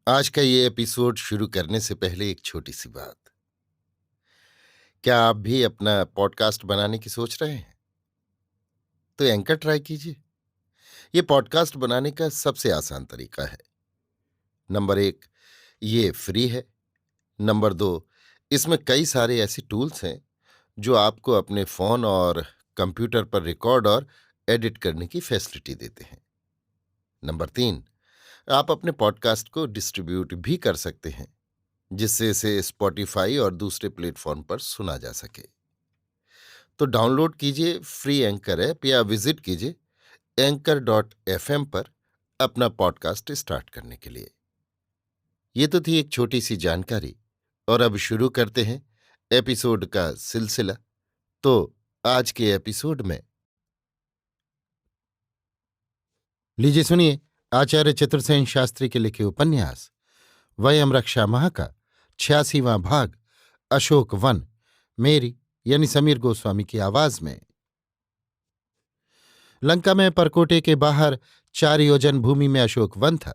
आज का ये एपिसोड शुरू करने से पहले एक छोटी सी बात। क्या आप भी अपना पॉडकास्ट बनाने की सोच रहे हैं? तो एंकर ट्राई कीजिए। ये पॉडकास्ट बनाने का सबसे आसान तरीका है। नंबर एक, ये फ्री है। नंबर दो, इसमें कई सारे ऐसे टूल्स हैं जो आपको अपने फोन और कंप्यूटर पर रिकॉर्ड और एडिट करने की फैसिलिटी देते हैं। नंबर तीन, आप अपने पॉडकास्ट को डिस्ट्रीब्यूट भी कर सकते हैं, जिससे इसे स्पॉटिफाई और दूसरे प्लेटफॉर्म पर सुना जा सके। तो डाउनलोड कीजिए फ्री एंकर ऐप या विजिट कीजिए anchor.fm पर अपना पॉडकास्ट स्टार्ट करने के लिए। ये तो थी एक छोटी सी जानकारी, और अब शुरू करते हैं एपिसोड का सिलसिला। तो आज के एपिसोड में लीजिए सुनिए आचार्य चतुर्सेन शास्त्री के लिखे उपन्यास वयम रक्षा माह का 86वां भाग, अशोक वन, मेरी यानी समीर गोस्वामी की आवाज में। लंका में परकोटे के बाहर 4 योजन भूमि में अशोक वन था।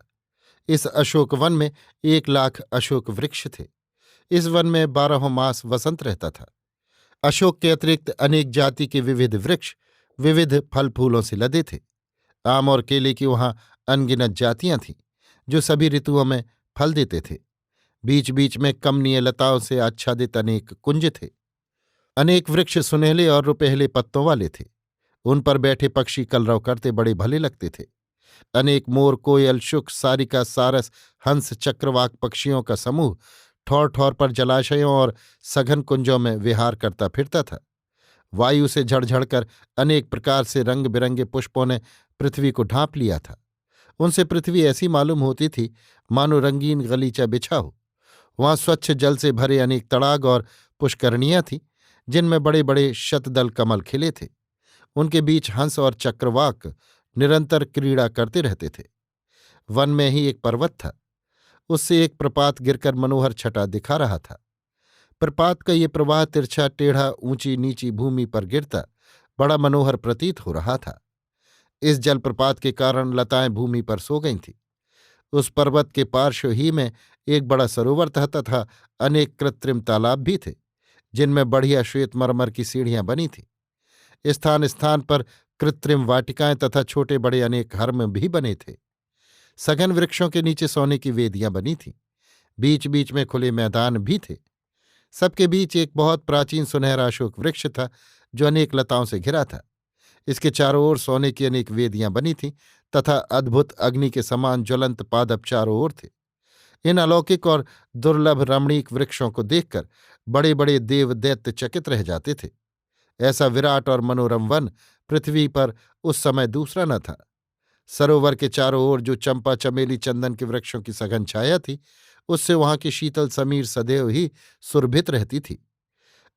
इस अशोक वन में 1 लाख अशोक वृक्ष थे। इस वन में 12 मास वसंत रहता था। अशोक के अतिरिक्त अनेक जाति के विविध वृक्ष विविध फल फूलों से लदे थे। आम और केले की वहां अनगिनत जातियां थीं, जो सभी ऋतुओं में फल देते थे। बीच बीच में कमनीय लताओं से आच्छादित अनेक कुंज थे। अनेक वृक्ष सुनहले और रुपहले पत्तों वाले थे। उन पर बैठे पक्षी कलरव करते बड़े भले लगते थे। अनेक मोर, कोयल, शुक, सारिका, सारस, हंस, चक्रवाक पक्षियों का समूह ठौर ठौर पर जलाशयों और सघन कुंजों में विहार करता फिरता था। वायु से झड़झड़कर अनेक प्रकार से रंग बिरंगे पुष्पों ने पृथ्वी को ढांप लिया था। उनसे पृथ्वी ऐसी मालूम होती थी मानो रंगीन गलीचा बिछा हो। वहां स्वच्छ जल से भरे अनेक तड़ाग और पुष्करणियां थीं, जिनमें बड़े बड़े शतदल कमल खिले थे। उनके बीच हंस और चक्रवाक निरंतर क्रीड़ा करते रहते थे। वन में ही एक पर्वत था। उससे एक प्रपात गिरकर मनोहर छटा दिखा रहा था। प्रपात का ये प्रवाह तिरछा टेढ़ा ऊंची नीची भूमि पर गिरता बड़ा मनोहर प्रतीत हो रहा था। इस जलप्रपात के कारण लताएं भूमि पर सो गई थीं। उस पर्वत के पार्श्व ही में एक बड़ा सरोवर था तथा अनेक कृत्रिम तालाब भी थे, जिनमें बढ़िया श्वेतमरमर की सीढ़ियां बनी थीं। स्थान स्थान पर कृत्रिम वाटिकाएं तथा छोटे बड़े अनेक हर्म भी बने थे। सघन वृक्षों के नीचे सोने की वेदियां बनी थीं। बीच बीच में खुले मैदान भी थे। सबके बीच एक बहुत प्राचीन सुनहरा अशोक वृक्ष था, जो अनेक लताओं से घिरा था। इसके चारों ओर सोने की अनेक वेदियां बनी थीं तथा अद्भुत अग्नि के समान ज्वलंत पादप चारों ओर थे। इन अलौकिक और दुर्लभ रमणीक वृक्षों को देखकर बड़े बड़े देव दैत्य चकित रह जाते थे। ऐसा विराट और मनोरम वन पृथ्वी पर उस समय दूसरा न था। सरोवर के चारों ओर जो चंपा, चमेली, चंदन के वृक्षों की सघन छाया थी, उससे वहां की शीतल समीर सदैव ही सुरभित रहती थी।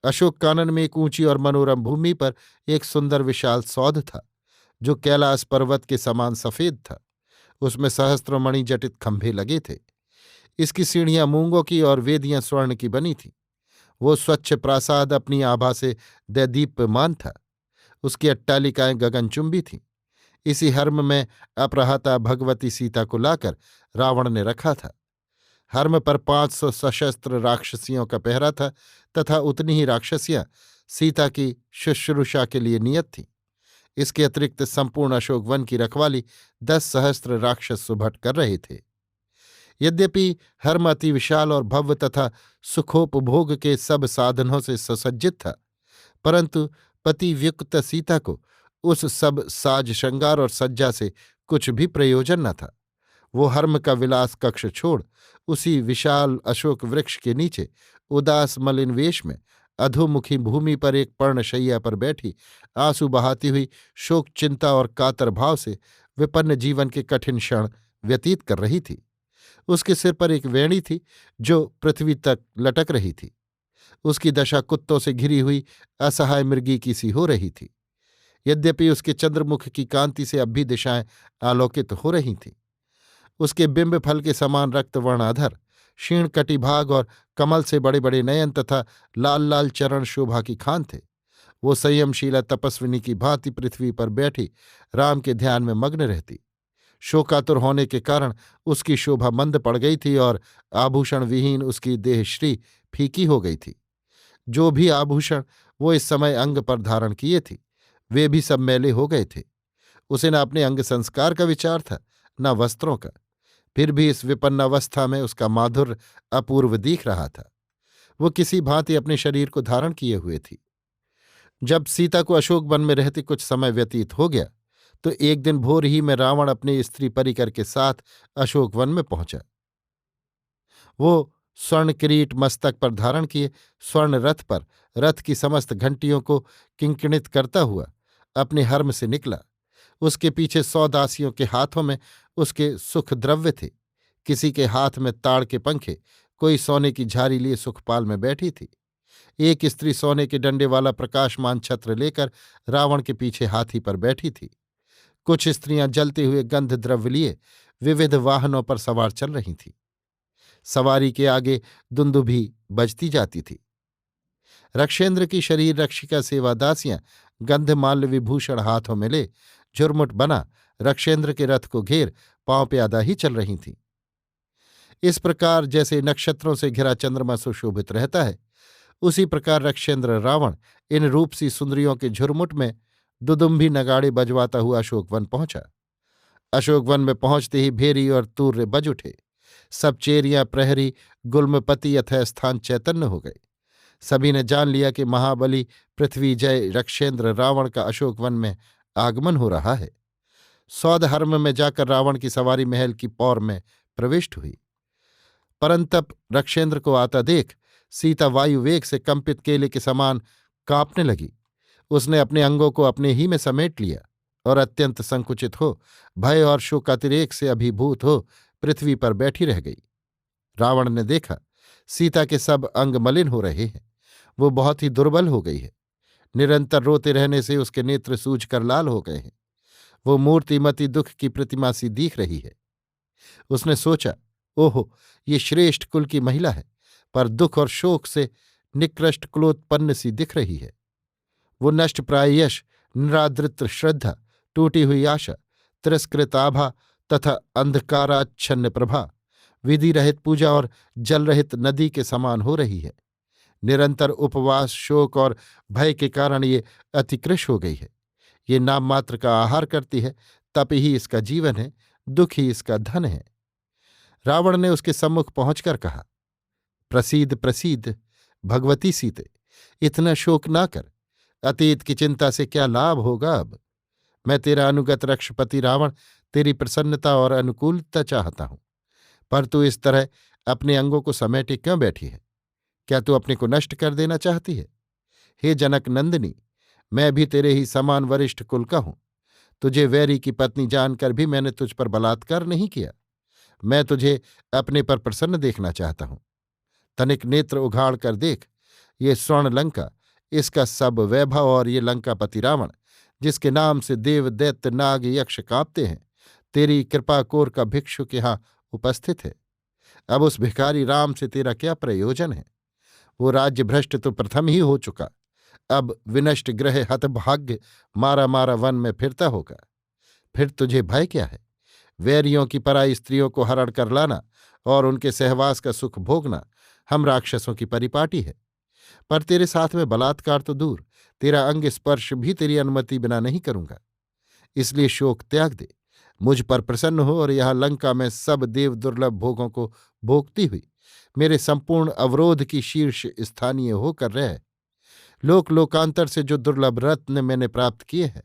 अशोक कानन में एक ऊंची और मनोरम भूमि पर एक सुंदर विशाल सौध था, जो कैलाश पर्वत के समान सफेद था। उसमें सहस्त्रों मणि जटित खंभे लगे थे। इसकी सीढ़ियां मूंगों की और वेदियां स्वर्ण की बनी थीं। वो स्वच्छ प्रासाद अपनी आभा से दैदीप्यमान था। उसकी अट्टालिकाएं गगनचुंबी थीं। इसी हर्म में अपराहता भगवती सीता को लाकर रावण ने रखा था। हर्म पर 500 सशस्त्र राक्षसियों का पहरा था तथा उतनी ही राक्षसियां सीता की शुश्रूषा के लिए नियत थीं। इसके अतिरिक्त संपूर्ण अशोक वन की रखवाली 10 सहस्त्र राक्षस सुभट कर रहे थे। यद्यपि हर्म अति विशाल और भव्य तथा सुखोपभोग के सब साधनों से सुसज्जित था, परंतु पतिव्युक्त सीता को उस सब साज श्रृंगार और सज्जा से कुछ भी प्रयोजन न था। वो हर्म का विलास कक्ष छोड़ उसी विशाल अशोक वृक्ष के नीचे उदास मलिन वेश में अधोमुखी भूमि पर एक पर्णशैया पर बैठी आंसू बहाती हुई शोक, चिंता और कातर भाव से विपन्न जीवन के कठिन क्षण व्यतीत कर रही थी। उसके सिर पर एक वेणी थी, जो पृथ्वी तक लटक रही थी। उसकी दशा कुत्तों से घिरी हुई असहाय मृगी की सी हो रही थी। यद्यपि उसके चंद्रमुख की कांति से अब भी दिशाएं आलोकित हो रही थीं। उसके बिंब फल के समान रक्तवर्ण अधर, क्षीण कटिभाग और कमल से बड़े बड़े नयन तथा लाल लाल चरण शोभा की खान थे। वो संयमशीला तपस्विनी की भांति पृथ्वी पर बैठी राम के ध्यान में मग्न रहती। शोकातुर होने के कारण उसकी शोभा मंद पड़ गई थी और आभूषण विहीन उसकी देहश्री फीकी हो गई थी। जो भी आभूषण वो इस समय अंग पर धारण किए थी वे भी सब मैले हो गए थे। उसे न अपने अंग संस्कार का विचार था, न वस्त्रों का। फिर भी इस विपन्न अवस्था में उसका माधुर्य अपूर्व दिख रहा था। वो किसी भांति अपने शरीर को धारण किए हुए थी। जब सीता को अशोक वन में रहते कुछ समय व्यतीत हो गया तो एक दिन भोर ही में रावण अपनी स्त्री परिकर के साथ अशोक वन में पहुंचा। वो स्वर्ण किरीट मस्तक पर धारण किए स्वर्ण रथ पर रथ की समस्त घंटियों को किंकिणित करता हुआ अपने हर्म से निकला। उसके पीछे 100 दासियों के हाथों में उसके सुख द्रव्य थे। किसी के हाथ में ताड़ के पंखे, कोई सोने की झारी लिए सुखपाल में बैठी थी। एक स्त्री सोने के डंडे वाला प्रकाशमान छत्र लेकर रावण के पीछे हाथी पर बैठी थी। कुछ स्त्रियां जलते हुए गंध द्रव्य लिए विविध वाहनों पर सवार चल रही थीं। सवारी के आगे दुंदुभी बजती जाती थी। रक्षेंद्र की शरीर रक्षिका सेवादासियां गंधमाल्य विभूषण हाथों में ले झुरमुट बना रक्षेंद्र के रथ को घेर पांव प्यादा ही चल रही थीं। इस प्रकार जैसे नक्षत्रों से घिरा चंद्रमा सुशोभित रहता है, उसी प्रकार रक्षेंद्र रावण इन रूपसी सुंदरियों के झुरमुट में दुदुम्भी नगाड़े बजवाता हुआ अशोकवन पहुंचा। अशोकवन में पहुंचते ही भेरी और तूर्य बज उठे। सब चेरियां, प्रहरी, गुल्मपति यथास्थान चैतन्य हो गए। सभी ने जान लिया कि महाबली पृथ्वीजय रक्षेंद्र रावण का अशोकवन में आगमन हो रहा है। सौदहर्म में जाकर रावण की सवारी महल की पौर में प्रविष्ट हुई। परंतप रक्षेंद्र को आता देख सीता वायु वेग से कंपित केले के समान कांपने लगी। उसने अपने अंगों को अपने ही में समेट लिया और अत्यंत संकुचित हो भय और शोकातिरेक से अभिभूत हो पृथ्वी पर बैठी रह गई। रावण ने देखा सीता के सब अंग मलिन हो रहे हैं। वो बहुत ही दुर्बल हो गई है। निरंतर रोते रहने से उसके नेत्र सूजकर लाल हो गए हैं। वो मूर्तिमती दुख की प्रतिमा सी दिख रही है। उसने सोचा, ओहो, ये श्रेष्ठ कुल की महिला है, पर दुख और शोक से निकृष्ट कुलोत्पन्न सी दिख रही है। वो नष्ट प्राय यश, निरादृत श्रद्धा, टूटी हुई आशा, तिरस्कृत आभा तथा अंधकाराच्छन्न प्रभा, विधि रहित पूजा और जल रहित नदी के समान हो रही है। निरंतर उपवास, शोक और भय के कारण ये अतिकृश हो गई है। ये नाम मात्र का आहार करती है, तप ही इसका जीवन है, दुख ही इसका धन है। रावण ने उसके सम्मुख पहुंचकर कहा, प्रसीद प्रसीद भगवती सीते, इतना शोक ना कर। अतीत की चिंता से क्या लाभ होगा अब। मैं तेरा अनुगत रक्षपति रावण तेरी प्रसन्नता और अनुकूलता चाहता हूं, पर तू इस तरह अपने अंगों को समेटे क्यों बैठी है? क्या तू अपने को नष्ट कर देना चाहती है? हे जनक नंदिनी, मैं भी तेरे ही समान वरिष्ठ कुल का हूं। तुझे वैरी की पत्नी जानकर भी मैंने तुझ पर बलात्कार नहीं किया। मैं तुझे अपने पर प्रसन्न देखना चाहता हूं। तनिक नेत्र उघाड़ कर देख, ये स्वर्ण लंका, इसका सब वैभव और ये लंकापति रावण, जिसके नाम से देव दैत्य नाग यक्ष कांपते हैं, तेरी कृपा कोर का भिक्षुक यहां उपस्थित है। अब उस भिखारी राम से तेरा क्या प्रयोजन है? वो राज्य भ्रष्ट तो प्रथम ही हो चुका, अब विनष्ट ग्रह हतभाग्य मारा मारा वन में फिरता होगा। फिर तुझे भय क्या है? वैरियों की पराई स्त्रियों को हरण कर लाना और उनके सहवास का सुख भोगना हम राक्षसों की परिपाटी है। पर तेरे साथ में बलात्कार तो दूर, तेरा अंग स्पर्श भी तेरी अनुमति बिना नहीं करूंगा। इसलिए शोक त्याग दे, मुझ पर प्रसन्न हो और यहाँ लंका में सब देव दुर्लभ भोगों को भोगती हुई मेरे संपूर्ण अवरोध की शीर्ष स्थानीय होकर रह। लोक लोकांतर से जो दुर्लभ रत्न मैंने प्राप्त किए हैं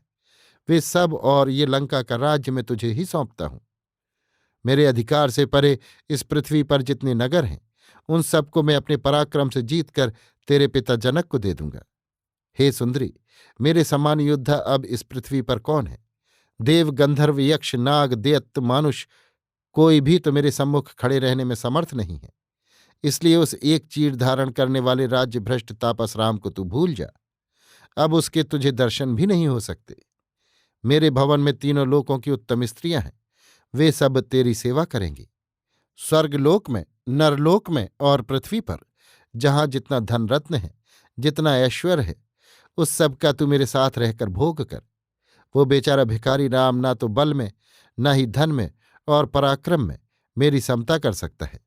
वे सब और ये लंका का राज्य मैं तुझे ही सौंपता हूं। मेरे अधिकार से परे इस पृथ्वी पर जितने नगर हैं उन सबको मैं अपने पराक्रम से जीतकर तेरे पिता जनक को दे दूंगा। हे सुंदरी, मेरे समान योद्धा अब इस पृथ्वी पर कौन है? देव, गंधर्व, यक्ष, नाग, दैत्य, मानुष, कोई भी तो मेरे सम्मुख खड़े रहने में समर्थ नहीं है। इसलिए उस एक चीर धारण करने वाले राज्य भ्रष्ट तापस राम को तू भूल जा। अब उसके तुझे दर्शन भी नहीं हो सकते। मेरे भवन में तीनों लोकों की उत्तम स्त्रियां हैं, वे सब तेरी सेवा करेंगी। स्वर्गलोक में, नरलोक में और पृथ्वी पर जहां जितना धन रत्न है, जितना ऐश्वर्य है, उस सब का तू मेरे साथ रहकर भोग कर। वो बेचारा भिखारी राम ना तो बल में, न ही धन में और पराक्रम में मेरी समता कर सकता है।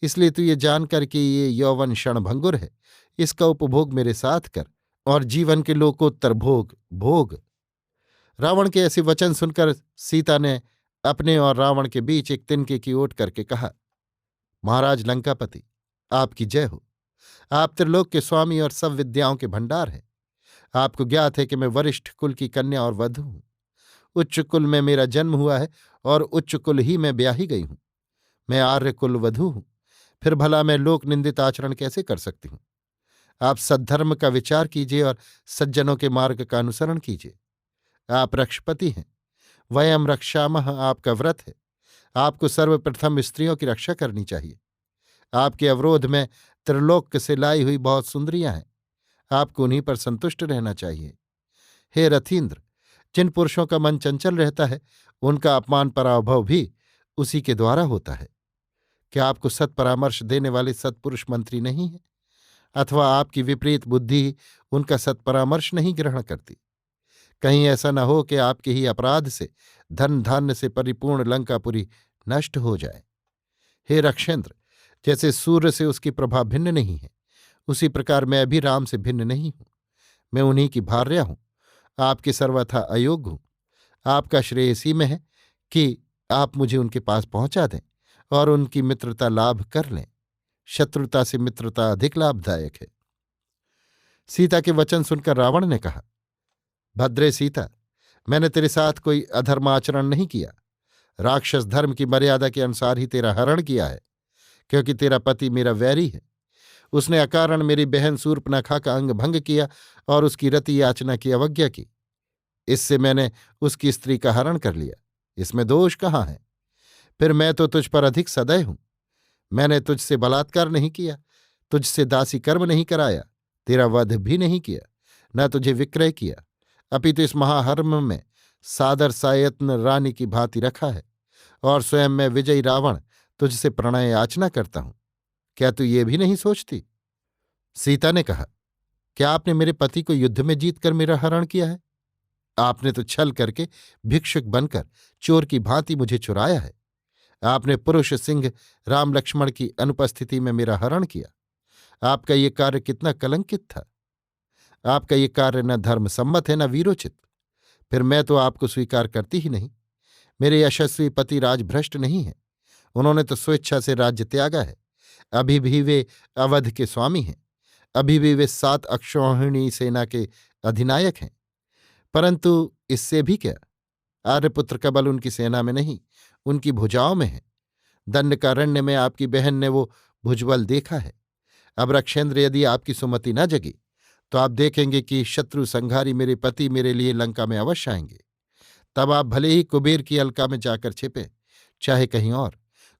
इसलिए तू ये जानकर कि ये यौवन क्षणभंगुर है, इसका उपभोग मेरे साथ कर और जीवन के लोकोत्तर भोग भोग। रावण के ऐसे वचन सुनकर सीता ने अपने और रावण के बीच एक तिनके की ओट करके कहा, महाराज लंकापति, आपकी जय हो। आप त्रिलोक के स्वामी और सब विद्याओं के भंडार हैं। आपको ज्ञात है कि मैं वरिष्ठ कुल की कन्या और वधू हूं। उच्च कुल में मेरा जन्म हुआ है और उच्च कुल ही में ब्याही गई हूं। मैं आर्य कुल वधू हूं, फिर भला मैं लोक निंदित आचरण कैसे कर सकती हूं। आप सद्धर्म का विचार कीजिए और सज्जनों के मार्ग का अनुसरण कीजिए। आप रक्षपति हैं, वयम रक्षामः आपका व्रत है। आपको सर्वप्रथम स्त्रियों की रक्षा करनी चाहिए। आपके अवरोध में त्रिलोक से लाई हुई बहुत सुंदरियां हैं, आपको उन्हीं पर संतुष्ट रहना चाहिए। हे रथीन्द्र, जिन पुरुषों का मन चंचल रहता है उनका अपमान पराभव भी उसी के द्वारा होता है। क्या आपको सत्परामर्श देने वाले सत्पुरुष मंत्री नहीं हैं? अथवा आपकी विपरीत बुद्धि ही उनका सत्परामर्श नहीं ग्रहण करती? कहीं ऐसा न हो कि आपके ही अपराध से धन धान्य से परिपूर्ण लंकापुरी नष्ट हो जाए। हे रक्षेंद्र, जैसे सूर्य से उसकी प्रभा भिन्न नहीं है, उसी प्रकार मैं भी राम से भिन्न नहीं हूं। मैं उन्हीं की भार्या हूं, आपके सर्वथा अयोग्य हूं। आपका श्रेय इसी में है कि आप मुझे उनके पास पहुंचा दें और उनकी मित्रता लाभ कर लें। शत्रुता से मित्रता अधिक लाभदायक है। सीता के वचन सुनकर रावण ने कहा, भद्रे सीता, मैंने तेरे साथ कोई अधर्माचरण नहीं किया। राक्षस धर्म की मर्यादा के अनुसार ही तेरा हरण किया है, क्योंकि तेरा पति मेरा वैरी है। उसने अकारण मेरी बहन शूर्पणखा का अंग भंग किया और उसकी रति याचना की अवज्ञा की। इससे मैंने उसकी स्त्री का हरण कर लिया। इसमें दोष कहाँ है? फिर मैं तो तुझ पर अधिक सदय हूं। मैंने तुझसे बलात्कार नहीं किया, तुझसे दासी कर्म नहीं कराया, तेरा वध भी नहीं किया, न तुझे विक्रय किया, अपितु इस महाहर्म में सादर सायत्न रानी की भांति रखा है और स्वयं मैं विजयी रावण तुझसे प्रणय याचना करता हूं। क्या तू ये भी नहीं सोचती? सीता ने कहा, क्या आपने मेरे पति को युद्ध में जीतकर मेरा हरण किया है? आपने तो छल करके भिक्षुक बनकर चोर की भांति मुझे चुराया है। आपने पुरुष सिंह राम लक्ष्मण की अनुपस्थिति में मेरा हरण किया। आपका ये कार्य कितना कलंकित था। आपका ये कार्य न धर्म सम्मत है न वीरोचित। फिर मैं तो आपको स्वीकार करती ही नहीं। मेरे यशस्वी पति राजभ्रष्ट नहीं हैं। उन्होंने तो स्वेच्छा से राज्य त्यागा है। अभी भी वे अवध के स्वामी हैं। अभी भी वे 7 अक्षौहिणी सेना के अधिनायक हैं। परंतु इससे भी क्या, आर्यपुत्र का बल उनकी सेना में नहीं, उनकी भुजाओं में है। दंडकारण्य में आपकी बहन ने वो भुजबल देखा है। अब रक्षेंद्र, यदि आपकी सुमति न जगी तो आप देखेंगे कि शत्रु संघारी मेरे पति मेरे लिए लंका में अवश्य आएंगे। तब आप भले ही कुबेर की अलका में जाकर छिपे, चाहे कहीं और,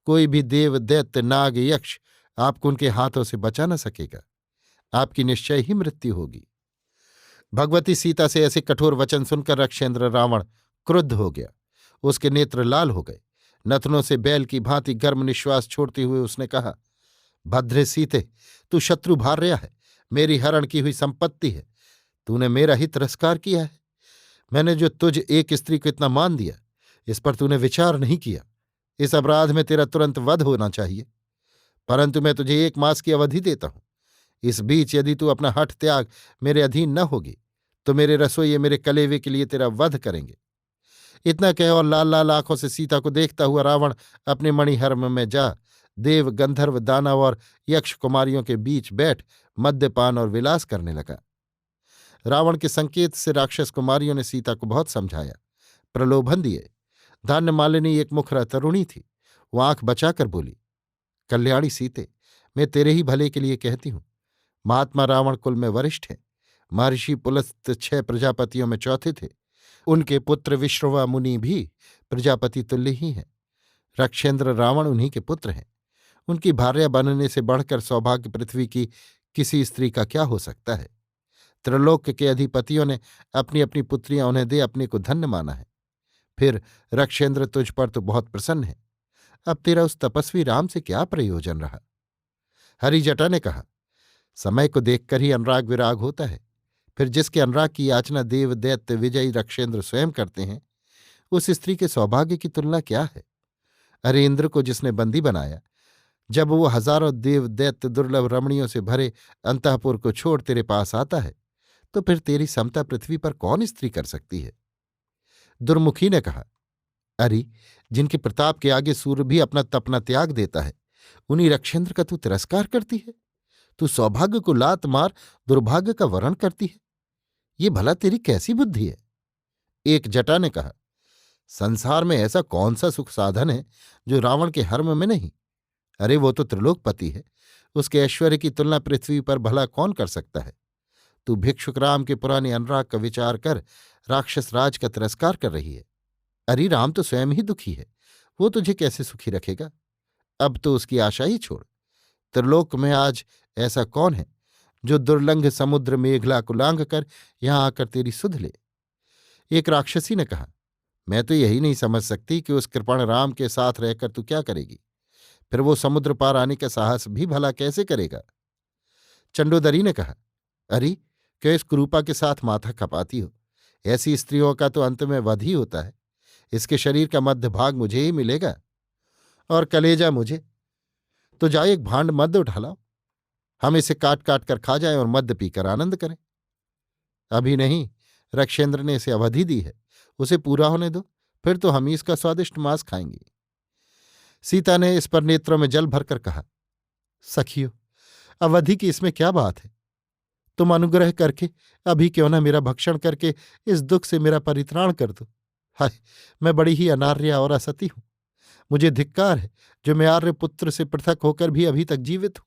कोई भी देव दैत्य नाग यक्ष आपको उनके हाथों से बचा न सकेगा। आपकी निश्चय ही मृत्यु होगी। भगवती सीता से ऐसे कठोर वचन सुनकर रक्षेंद्र रावण क्रुद्ध हो गया। उसके नेत्र लाल हो गए। नथनों से बैल की भांति गर्म निश्वास छोड़ते हुए उसने कहा, भद्रे सीते, तू शत्रु भार्या है, मेरी हरण की हुई संपत्ति है। तूने मेरा ही तिरस्कार किया है। मैंने जो तुझ एक स्त्री को इतना मान दिया, इस पर तूने विचार नहीं किया। इस अपराध में तेरा तुरंत वध होना चाहिए। परंतु मैं तुझे 1 मास की अवधि देता हूं। इस बीच यदि तू अपना हठ त्याग मेरे अधीन न होगी तो मेरे रसोइये मेरे कलेवे के लिए तेरा वध करेंगे। इतना कह और लाल लाल आंखों से सीता को देखता हुआ रावण अपने मणिहर्म में जा देव गंधर्व दानव और यक्ष कुमारियों के बीच बैठ मद्यपान और विलास करने लगा। रावण के संकेत से राक्षस कुमारियों ने सीता को बहुत समझाया, प्रलोभन दिए। धान्य मालिनी एक मुखरा तरुणी थी। वो आंख बचाकर बोली, कल्याणी सीते, मैं तेरे ही भले के लिए कहती हूं। महात्मा रावण कुल में वरिष्ठ है। महर्षि पुलस्त 6 प्रजापतियों में चौथे थे। उनके पुत्र विश्रवा मुनि भी प्रजापति तुल्य ही हैं। रक्षेंद्र रावण उन्हीं के पुत्र हैं। उनकी भार्या बनने से बढ़कर सौभाग्य पृथ्वी की किसी स्त्री का क्या हो सकता है। त्रिलोक के अधिपतियों ने अपनी अपनी पुत्रियां उन्हें दे अपने को धन्य माना है। फिर रक्षेंद्र तुझ पर तो बहुत प्रसन्न है। अब तेरा उस तपस्वी राम से क्या प्रयोजन रहा? हरिजटा ने कहा, समय को देखकर ही अनुराग विराग होता है। फिर जिसके अनुराग की याचना देव दैत्य विजयी रक्षेंद्र स्वयं करते हैं, उस स्त्री के सौभाग्य की तुलना क्या है? अरे इंद्र को जिसने बंदी बनाया, जब वो हजारों देव दैत्य दुर्लभ रमणियों से भरे अंतःपुर को छोड़ तेरे पास आता है, तो फिर तेरी समता पृथ्वी पर कौन स्त्री कर सकती है? दुर्मुखी ने कहा, अरे जिनके प्रताप के आगे सूर्य भी अपना तपना त्याग देता है, उन्हीं रक्षेंद्र का तू तिरस्कार करती है। तू सौभाग्य को लात मार दुर्भाग्य का वरण करती है। ये भला तेरी कैसी बुद्धि है? एक जटा ने कहा, संसार में ऐसा कौन सा सुख साधन है जो रावण के हर्म में नहीं? अरे वो तो त्रिलोकपति है, उसके ऐश्वर्य की तुलना पृथ्वी पर भला कौन कर सकता है? तू भिक्षुक राम के पुराने अनुराग का विचार कर राक्षस राज का तिरस्कार कर रही है। अरे राम तो स्वयं ही दुखी है, वो तुझे कैसे सुखी रखेगा? अब तो उसकी आशा ही छोड़। त्रिलोक में आज ऐसा कौन है जो दुर्लंघ समुद्र मेघला को लांघ कर यहां आकर तेरी सुध ले? एक राक्षसी ने कहा, मैं तो यही नहीं समझ सकती कि उस कृपण राम के साथ रहकर तू क्या करेगी? फिर वो समुद्र पार आने का साहस भी भला कैसे करेगा? चंडोदरी ने कहा, अरे क्यों इस कुरूपा के साथ माथा खपाती हो? ऐसी स्त्रियों का तो अंत में वध ही होता है। इसके शरीर का मध्य भाग मुझे ही मिलेगा और कलेजा मुझे। तो जाओ एक भांड मद्य उठा लाओ, हम इसे काट काट कर खा जाएं और मद्य पीकर आनंद करें। अभी नहीं, रक्षेंद्र ने इसे अवधि दी है, उसे पूरा होने दो, फिर तो हम ही इसका स्वादिष्ट मांस खाएंगे। सीता ने इस पर नेत्रों में जल भरकर कहा, सखियो, अवधि की इसमें क्या बात है? तुम अनुग्रह करके अभी क्यों न मेरा भक्षण करके इस दुख से मेरा परित्राण कर दो। हाय, मैं बड़ी ही अनार्या और असती हूं। मुझे धिक्कार है जो मैं आर्य पुत्र से पृथक होकर भी अभी तक जीवित हूं।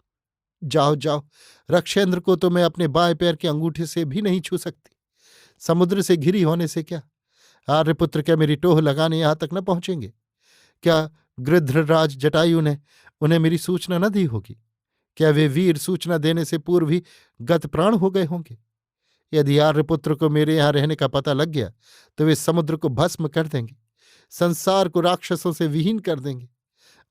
जाओ जाओ, रक्षेंद्र को तो मैं अपने बाएं पैर के अंगूठे से भी नहीं छू सकती। समुद्र से घिरी होने से क्या आर्यपुत्र क्या मेरी टोह लगाने यहां तक न पहुंचेंगे? क्या गृध्रराज जटायु ने उन्हें मेरी सूचना न दी होगी? क्या वे वीर सूचना देने से पूर्व ही गत प्राण हो गए होंगे? यदि आर्यपुत्र को मेरे यहां रहने का पता लग गया तो वे समुद्र को भस्म कर देंगे, संसार को राक्षसों से विहीन कर देंगे।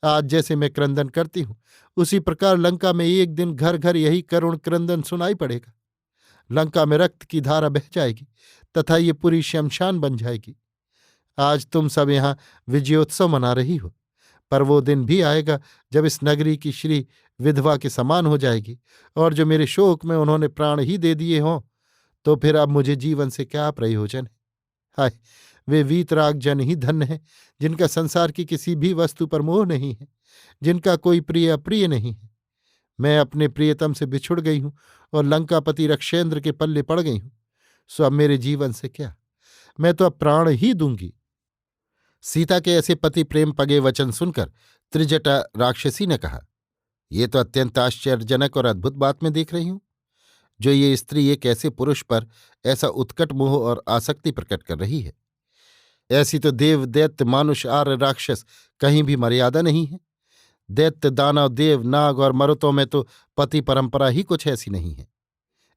आज जैसे मैं क्रंदन करती हूं, उसी प्रकार लंका में एक दिन घर घर यही करुण क्रंदन सुनाई पड़ेगा। लंका में रक्त की धारा बह जाएगी तथा ये पूरी शमशान बन जाएगी। आज तुम सब यहां विजयोत्सव मना रही हो, पर वो दिन भी आएगा जब इस नगरी की श्री विधवा के समान हो जाएगी, और जो मेरे शोक में उन्होंने प्राण ही दे दिए हों, तो फिर अब मुझे जीवन से क्या प्रयोजन है? हाय, वे वीतराग जन ही धन्य हैं जिनका संसार की किसी भी वस्तु पर मोह नहीं है, जिनका कोई प्रिय अप्रिय नहीं है। मैं अपने प्रियतम से बिछुड़ गई हूं और लंकापति रक्षेंद्र के पल्ले पड़ गई हूं, सो अब मेरे जीवन से क्या? मैं तो अब प्राण ही दूंगी। सीता के ऐसे पति प्रेम पगे वचन सुनकर त्रिजटा राक्षसी ने कहा, ये तो अत्यंत आश्चर्यजनक और अद्भुत बात मैं देख रही हूं, जो ये स्त्री एक ऐसे पुरुष पर ऐसा उत्कट मोह और आसक्ति प्रकट कर रही है। ऐसी तो देव दैत्य मानुष आर्य राक्षस कहीं भी मर्यादा नहीं है। दैत्य दानव देव नाग और मरुतों में तो पति परंपरा ही कुछ ऐसी नहीं है।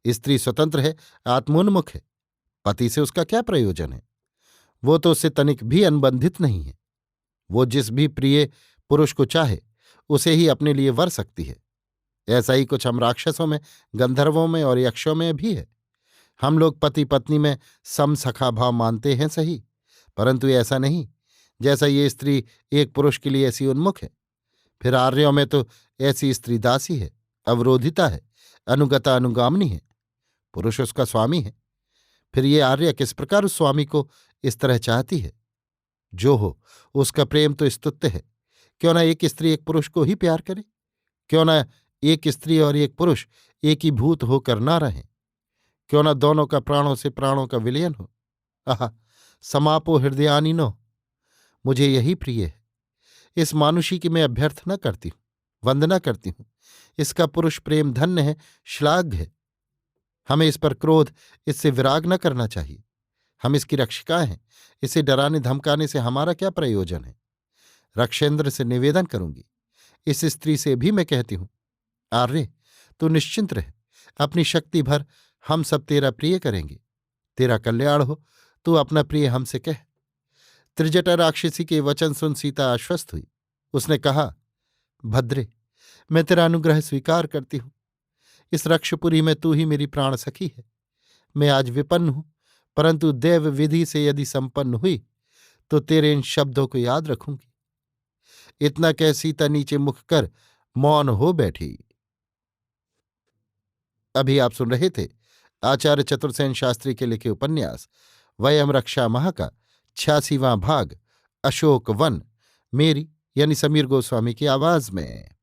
स्त्री स्वतंत्र है, आत्मोन्मुख है, पति से उसका क्या प्रयोजन है? वो तो उससे तनिक भी अनुबंधित नहीं है। वो जिस भी प्रिय पुरुष को चाहे उसे ही अपने लिए वर सकती है। ऐसा ही कुछ हम राक्षसों में, गंधर्वों में और यक्षों में भी है। हम लोग पति पत्नी में समसखा भाव मानते हैं सही, परंतु ऐसा नहीं जैसा ये स्त्री एक पुरुष के लिए ऐसी उन्मुख है। फिर आर्यों में तो ऐसी स्त्री दासी है, अवरोधिता है, अनुगता अनुगामनी है, पुरुष उसका स्वामी है। फिर ये आर्य किस प्रकार उस स्वामी को इस तरह चाहती है? जो हो, उसका प्रेम तो स्तुत्य है। क्यों ना एक स्त्री एक पुरुष को ही प्यार करे? क्यों ना एक स्त्री और एक पुरुष एक ही भूत होकर ना रहें? क्यों ना दोनों का प्राणों से प्राणों का विलयन हो? आहा, समापो हृदयानिनो। मुझे यही प्रिय है। इस मानुषी की मैं अभ्यर्थना करती हूं, वंदना करती हूं। इसका पुरुष प्रेम धन्य है, श्लाघ्य है। हमें इस पर क्रोध, इससे विराग न करना चाहिए। हम इसकी रक्षिकाएं हैं, इसे डराने धमकाने से हमारा क्या प्रयोजन है? रक्षेंद्र से निवेदन करूंगी, इस स्त्री से भी मैं कहती हूं, आर्य तू निश्चिंत रह, अपनी शक्ति भर हम सब तेरा प्रिय करेंगे। तेरा कल्याण हो, तू अपना प्रिय हमसे कह। त्रिजटा राक्षसी के वचन सुन सीता आश्वस्त हुई। उसने कहा, भद्रे, मैं तेरा अनुग्रह स्वीकार करती हूं। इस रक्षपुरी में तू ही मेरी प्राण सखी है। मैं आज विपन्न हूं, परंतु देव विधि से यदि संपन्न हुई तो तेरे इन शब्दों को याद रखूंगी। इतना कह सीता नीचे मुख कर मौन हो बैठी। अभी आप सुन रहे थे आचार्य चतुर्सेन शास्त्री के लिखे उपन्यास वयम रक्षा माह का 86वां भाग अशोक वन, मेरी यानी समीर गोस्वामी की आवाज में।